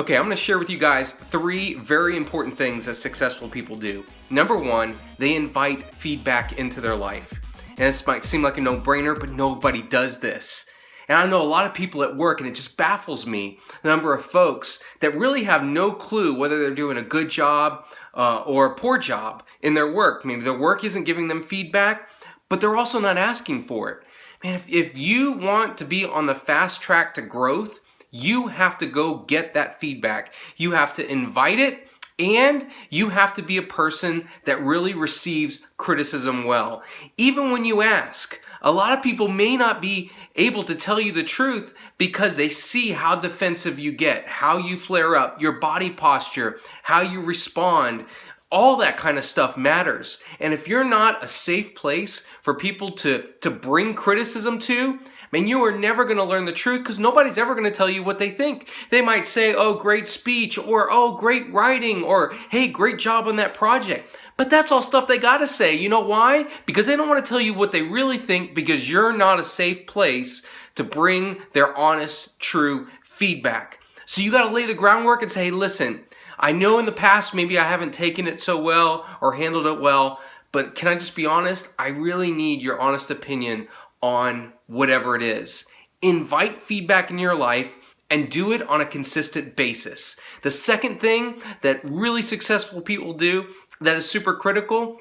Okay, I'm going to share with you guys 3 very important things that successful people do. Number 1, they invite feedback into their life. And this might seem like a no-brainer, but nobody does this. And I know a lot of people at work, and it just baffles me, the number of folks that really have no clue whether they're doing a good job or a poor job in their work. Maybe their work isn't giving them feedback, but they're also not asking for it. Man, if you want to be on the fast track to growth, you have to go get that feedback. You have to invite it, and you have to be a person that really receives criticism well. Even when you ask, a lot of people may not be able to tell you the truth because they see how defensive you get, how you flare up, your body posture, how you respond. All that kind of stuff matters. And if you're not a safe place for people to bring criticism to, man, you are never going to learn the truth because nobody's ever going to tell you what they think. They might say, oh, great speech, or oh, great writing, or hey, great job on that project. But that's all stuff they got to say. You know why? Because they don't want to tell you what they really think because you're not a safe place to bring their honest, true feedback. So you got to lay the groundwork and say, hey, listen, I know in the past maybe I haven't taken it so well or handled it well, but can I just be honest? I really need your honest opinion on whatever it is. Invite feedback in your life and do it on a consistent basis. The second thing that really successful people do that is super critical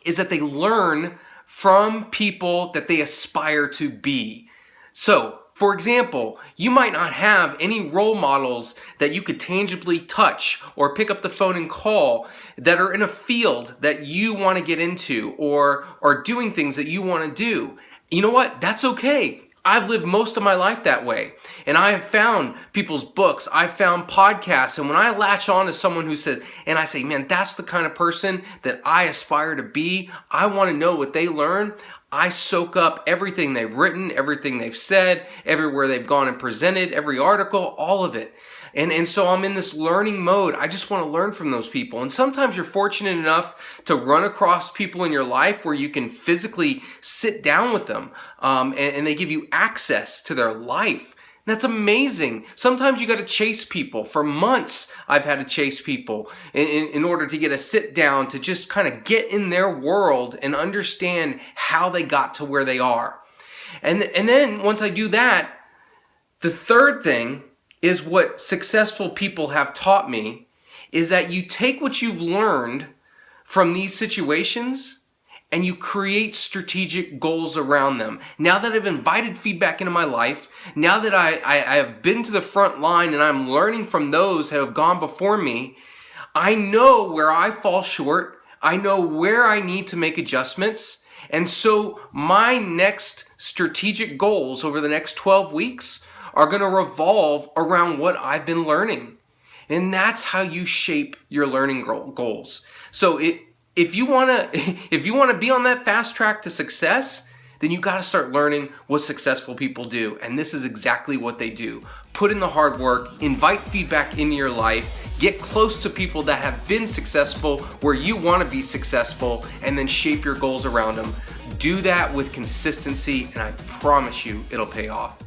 is that they learn from people that they aspire to be. So, for example, you might not have any role models that you could tangibly touch or pick up the phone and call that are in a field that you want to get into or are doing things that you want to do. You know what? That's okay. I've lived most of my life that way. And I have found people's books. I've found podcasts. And when I latch on to someone who says, and I say, man, that's the kind of person that I aspire to be. I want to know what they learn. I soak up everything they've written, everything they've said, everywhere they've gone and presented, every article, all of it. And so I'm in this learning mode. I just want to learn from those people. And sometimes you're fortunate enough to run across people in your life where you can physically sit down with them and they give you access to their life. And that's amazing. Sometimes you got to chase people. For months, I've had to chase people in order to get a sit down to just kind of get in their world and understand how they got to where they are. And then once I do that, the third thing is what successful people have taught me is that you take what you've learned from these situations and you create strategic goals around them. Now that I've invited feedback into my life, now that I have been to the front line and I'm learning from those that have gone before me, I know where I fall short. I know where I need to make adjustments. And so my next strategic goals over the next 12 weeks are going to revolve around what I've been learning. And that's how you shape your learning goals. So if you want to be on that fast track to success, then you got to start learning what successful people do. And this is exactly what they do. Put in the hard work, invite feedback into your life, get close to people that have been successful where you want to be successful, and then shape your goals around them. Do that with consistency, and I promise you it'll pay off.